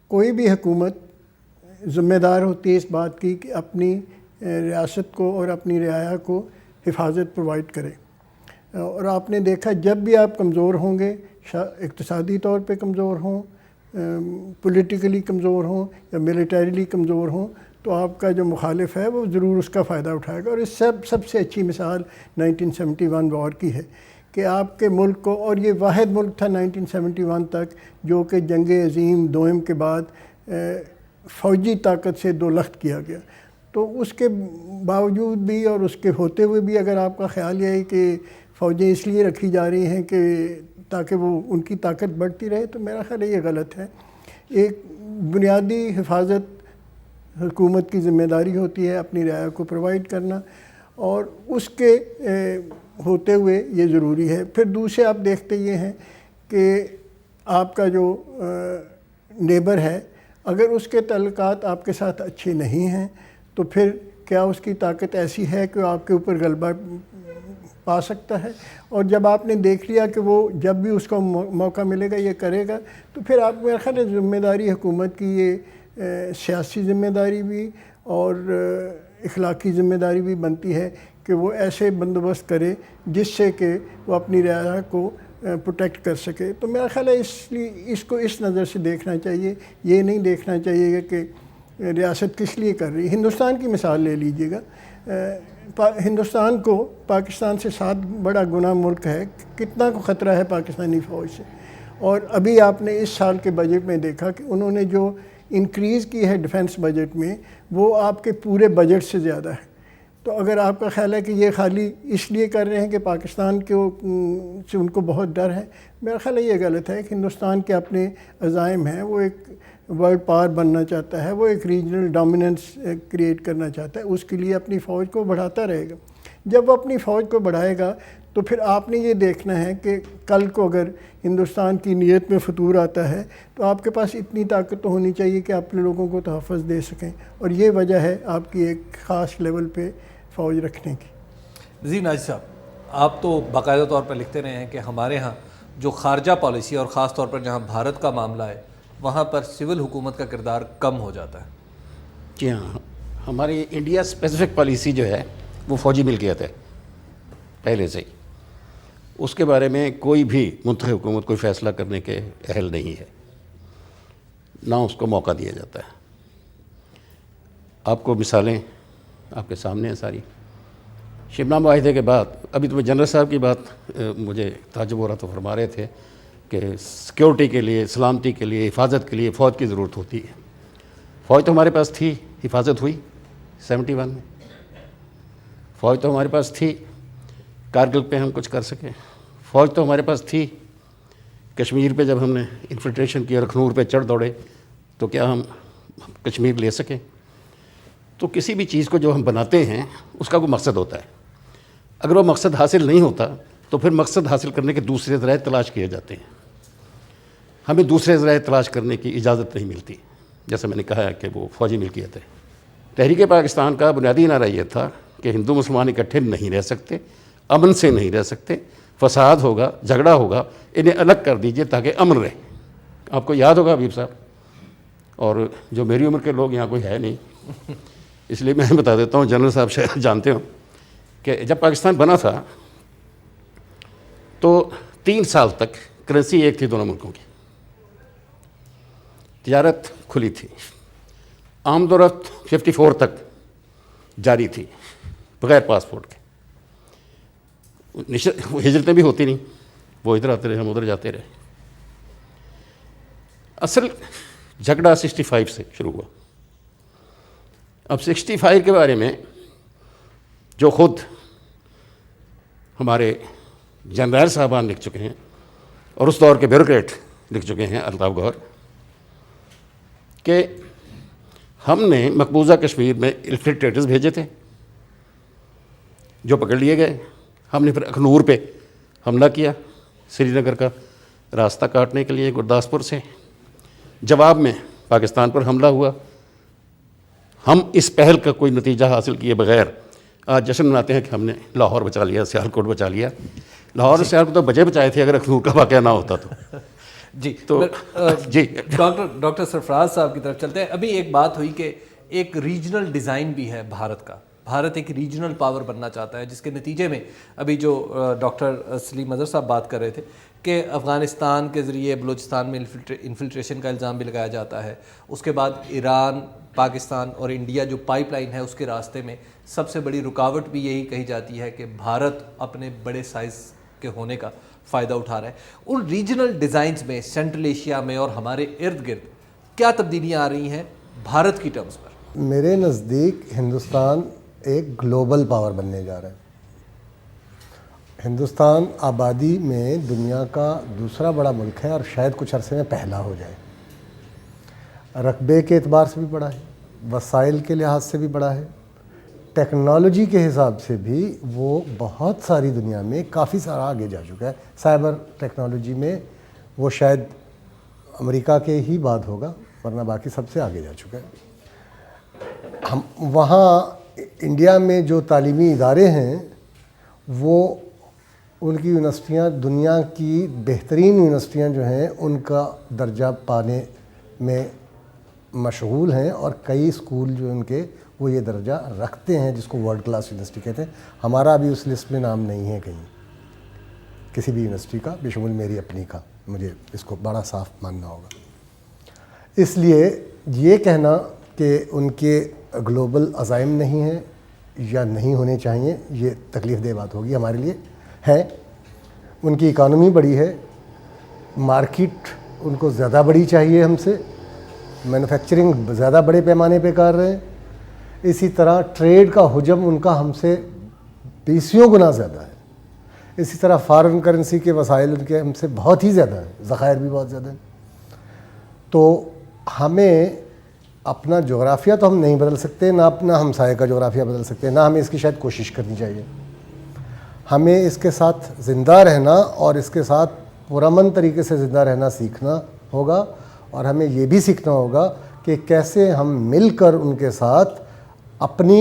کوئی بھی حکومت ذمہ دار ہوتی ہے اس بات کی کہ اپنی ریاست کو اور اپنی رعایا کو حفاظت پرووائڈ کرے، اور آپ نے دیکھا جب بھی آپ کمزور ہوں گے، اقتصادی طور پہ کمزور ہوں، پولیٹیکلی کمزور ہوں یا ملیٹریلی کمزور ہوں، تو آپ کا جو مخالف ہے وہ ضرور اس کا فائدہ اٹھائے گا. اور اس سب سے اچھی مثال 1971 وار کی ہے کہ آپ کے ملک کو، اور یہ واحد ملک تھا 1971 تک جو کہ جنگ عظیم دوئم کے بعد فوجی طاقت سے دولخت کیا گیا. تو اس کے باوجود بھی اور اس کے ہوتے ہوئے بھی اگر آپ کا خیال یہ ہے کہ فوجیں اس لیے رکھی جا رہی ہیں کہ تاکہ وہ ان کی طاقت بڑھتی رہے، تو میرا خیال ہے یہ غلط ہے. ایک بنیادی حفاظت حکومت کی ذمہ داری ہوتی ہے اپنی رعایا کو پرووائڈ کرنا، اور اس کے ہوتے ہوئے یہ ضروری ہے. پھر دوسرے آپ دیکھتے یہ ہیں کہ آپ کا جو نیبر ہے، اگر اس کے تعلقات آپ کے ساتھ اچھے نہیں ہیں تو پھر کیا اس کی طاقت ایسی ہے کہ آپ کے اوپر غلبہ پا سکتا ہے؟ اور جب آپ نے دیکھ لیا کہ وہ جب بھی اس کو موقع ملے گا یہ کرے گا، تو پھر آپ میرا خیال ہے ذمہ داری حکومت کی یہ سیاسی ذمہ داری بھی اور اخلاقی ذمہ داری بھی بنتی ہے کہ وہ ایسے بندوبست کرے جس سے کہ وہ اپنی رعایا کو پروٹیکٹ کر سکے. تو میرا خیال ہے اس کو اس نظر سے دیکھنا چاہیے، یہ نہیں دیکھنا چاہیے کہ ریاست کس لیے کر رہی ہے. ہندوستان کی مثال لے لیجئے گا، ہندوستان کو پاکستان سے 7 بڑا گنا ملک ہے، کتنا کو خطرہ ہے پاکستانی فوج سے. اور ابھی آپ نے اس سال کے بجٹ میں دیکھا کہ انہوں نے جو انکریز کی ہے ڈیفنس بجٹ میں، وہ آپ کے پورے بجٹ سے زیادہ ہے. تو اگر آپ کا خیال ہے کہ یہ خالی اس لیے کر رہے ہیں کہ پاکستان سے ان کو بہت ڈر ہے، میرا خیال ہے یہ غلط ہے. کہ ہندوستان کے اپنے عزائم ہیں، وہ ایک ورلڈ پاور بننا چاہتا ہے، وہ ایک ریجنل ڈومیننس کریٹ کرنا چاہتا ہے، اس کے لیے اپنی فوج کو بڑھاتا رہے گا. جب وہ اپنی فوج کو بڑھائے گا تو پھر آپ نے یہ دیکھنا ہے کہ کل کو اگر ہندوستان کی نیت میں فطور آتا ہے تو آپ کے پاس اتنی طاقت تو ہونی چاہیے کہ آپ اپنے لوگوں کو تحفظ دے سکیں. اور یہ وجہ ہے آپ کی ایک خاص لیول پہ فوج رکھنے کی. جی ناجی صاحب، آپ تو باقاعدہ طور پر لکھتے رہے ہیں کہ ہمارے ہاں جو خارجہ پالیسی اور خاص طور پر جہاں بھارت کا معاملہ ہے وہاں پر سول حکومت کا کردار کم ہو جاتا ہے. جی ہاں، ہماری انڈیا اسپیسیفک پالیسی جو ہے وہ فوجی ملکیت ہے پہلے سے ہی. اس کے بارے میں کوئی بھی منتخب حکومت کوئی فیصلہ کرنے کے اہل نہیں ہے، نہ اس کو موقع دیا جاتا ہے. آپ کو مثالیں آپ کے سامنے ہیں ساری. شملہ معاہدے کے بعد، ابھی تو جنرل صاحب کی بات مجھے تعجب ہو رہا تو فرما رہے تھے کہ سیکیورٹی کے لیے، سلامتی کے لیے، حفاظت کے لیے فوج کی ضرورت ہوتی ہے. فوج تو ہمارے پاس تھی، حفاظت ہوئی 71 میں. فوج تو ہمارے پاس تھی، کارگل پہ ہم کچھ کر سکیں. فوج تو ہمارے پاس تھی، کشمیر پہ جب ہم نے انفلٹریشن کیا، لکھنؤ پہ چڑھ دوڑے، تو کیا ہم کشمیر لے سکیں؟ تو کسی بھی چیز کو جو ہم بناتے ہیں اس کا کوئی مقصد ہوتا ہے. اگر وہ مقصد حاصل نہیں ہوتا تو پھر مقصد حاصل کرنے کے دوسرے ذرائع تلاش کیے جاتے ہیں. ہمیں دوسرے ذرائع تلاش کرنے کی اجازت نہیں ملتی. جیسے میں نے کہا ہے کہ وہ فوجی ملکیت ہے. تحریک پاکستان کا بنیادی نعرہ یہ تھا کہ ہندو مسلمان اکٹھے نہیں رہ سکتے، امن سے نہیں رہ سکتے، فساد ہوگا، جھگڑا ہوگا، انہیں الگ کر دیجئے تاکہ امن رہے. آپ کو یاد ہوگا حبیب صاحب، اور جو میری عمر کے لوگ یہاں کوئی ہے نہیں اس لیے میں بتا دیتا ہوں، جنرل صاحب شاید جانتے ہوں کہ جب پاکستان بنا تھا تو 3 سال تک کرنسی ایک تھی دونوں ملکوں کی، تجارت کھلی تھی، آمد و رفت 54 تک جاری تھی بغیر پاسپورٹ کے. ہجرتیں بھی ہوتی نہیں، وہ ادھر آتے رہے، ہم ادھر جاتے رہے. اصل جھگڑا 65 سے شروع ہوا. اب 65 کے بارے میں جو خود ہمارے جنرل صاحبان لکھ چکے ہیں اور اس دور کے بیوروکریٹ لکھ چکے ہیں، الطاف گوہر، کہ ہم نے مقبوضہ کشمیر میں انفلٹریٹرز بھیجے تھے جو پکڑ لیے گئے. ہم نے پھر اخنور پہ حملہ کیا، سری نگر کا راستہ کاٹنے کے لیے گرداسپور سے. جواب میں پاکستان پر حملہ ہوا. ہم اس پہل کا کوئی نتیجہ حاصل کیے بغیر آج جشن مناتے ہیں کہ ہم نے لاہور بچا لیا، سیالکوٹ بچا لیا. لاہور اور سیالکوٹ تو بچائے تھے اگر اخنور کا واقعہ نہ ہوتا تو. جی تو جی ڈاکٹر سرفراز صاحب کی طرف چلتے ہیں. ابھی ایک بات ہوئی کہ ایک ریجنل ڈیزائن بھی ہے بھارت کا. بھارت ایک ریجنل پاور بننا چاہتا ہے، جس کے نتیجے میں ابھی جو ڈاکٹر سلیم اظہر صاحب بات کر رہے تھے کہ افغانستان کے ذریعے بلوچستان میں انفلٹریشن کا الزام بھی لگایا جاتا ہے. اس کے بعد ایران، پاکستان اور انڈیا جو پائپ لائن ہے اس کے راستے میں سب سے بڑی رکاوٹ بھی یہی کہی جاتی ہے کہ بھارت اپنے بڑے سائز کے ہونے کا فائدہ اٹھا رہا ہے. ان ریجنل ڈیزائنز میں سینٹرل ایشیا میں اور ہمارے ارد گرد کیا تبدیلیاں آ رہی ہیں بھارت کی ٹرمز پر؟ میرے نزدیک ہندوستان ایک گلوبل پاور بننے جا رہا ہے. ہندوستان آبادی میں دنیا کا دوسرا بڑا ملک ہے اور شاید کچھ عرصے میں پہلا ہو جائے. رقبے کے اعتبار سے بھی بڑا ہے، وسائل کے لحاظ سے بھی بڑا ہے، ٹیکنالوجی کے حساب سے بھی وہ بہت ساری دنیا میں کافی سارا آگے جا چکا ہے. سائبر ٹیکنالوجی میں وہ شاید امریکہ کے ہی بعد ہوگا، ورنہ باقی سب سے آگے جا چکا ہے. ہم وہاں انڈیا میں جو تعلیمی ادارے ہیں وہ ان کی یونیورسٹیاں دنیا کی بہترین یونیورسٹیاں جو ہیں ان کا درجہ پانے میں مشغول ہیں، اور کئی اسکول جو ان کے وہ یہ درجہ رکھتے ہیں جس کو ورلڈ کلاس یونیورسٹی کہتے ہیں. ہمارا ابھی اس لسٹ میں نام نہیں ہے کہیں کسی بھی یونیورسٹی کا، بشمول میری اپنی کا. مجھے اس کو بڑا صاف ماننا ہوگا. اس لیے یہ کہنا کہ ان کے گلوبل عزائم نہیں ہیں یا نہیں ہونے چاہیے یہ تکلیف دہ بات ہوگی ہمارے لیے. ہے ان کی اکانومی بڑی ہے، مارکیٹ ان کو زیادہ بڑی چاہیے ہم سے، مینوفیکچرنگ زیادہ بڑے پیمانے پہ کر رہے ہیں. اسی طرح ٹریڈ کا حجم ان کا ہم سے 20 گنا زیادہ ہے. اسی طرح فارن کرنسی کے وسائل ان کے ہم سے بہت ہی زیادہ ہیں، ذخائر بھی بہت زیادہ ہیں. تو ہمیں اپنا جغرافیہ تو ہم نہیں بدل سکتے، نہ اپنا ہمسائے کا جغرافیہ بدل سکتے، نہ ہمیں اس کی شاید کوشش کرنی چاہیے. ہمیں اس کے ساتھ زندہ رہنا اور اس کے ساتھ پرامن طریقے سے زندہ رہنا سیکھنا ہوگا، اور ہمیں یہ بھی سیکھنا ہوگا کہ کیسے ہم مل کر ان کے ساتھ اپنی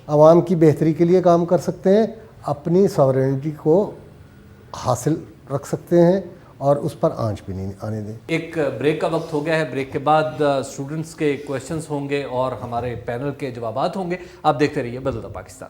عوام کی بہتری کے لیے کام کر سکتے ہیں، اپنی ساورینٹی کو حاصل رکھ سکتے ہیں اور اس پر آنچ بھی نہیں آنے دیں. ایک بریک کا وقت ہو گیا ہے. بریک کے بعد اسٹوڈنٹس کے کویشچنس ہوں گے اور ہمارے پینل کے جوابات ہوں گے. آپ دیکھتے رہیے بدلتا پاکستان.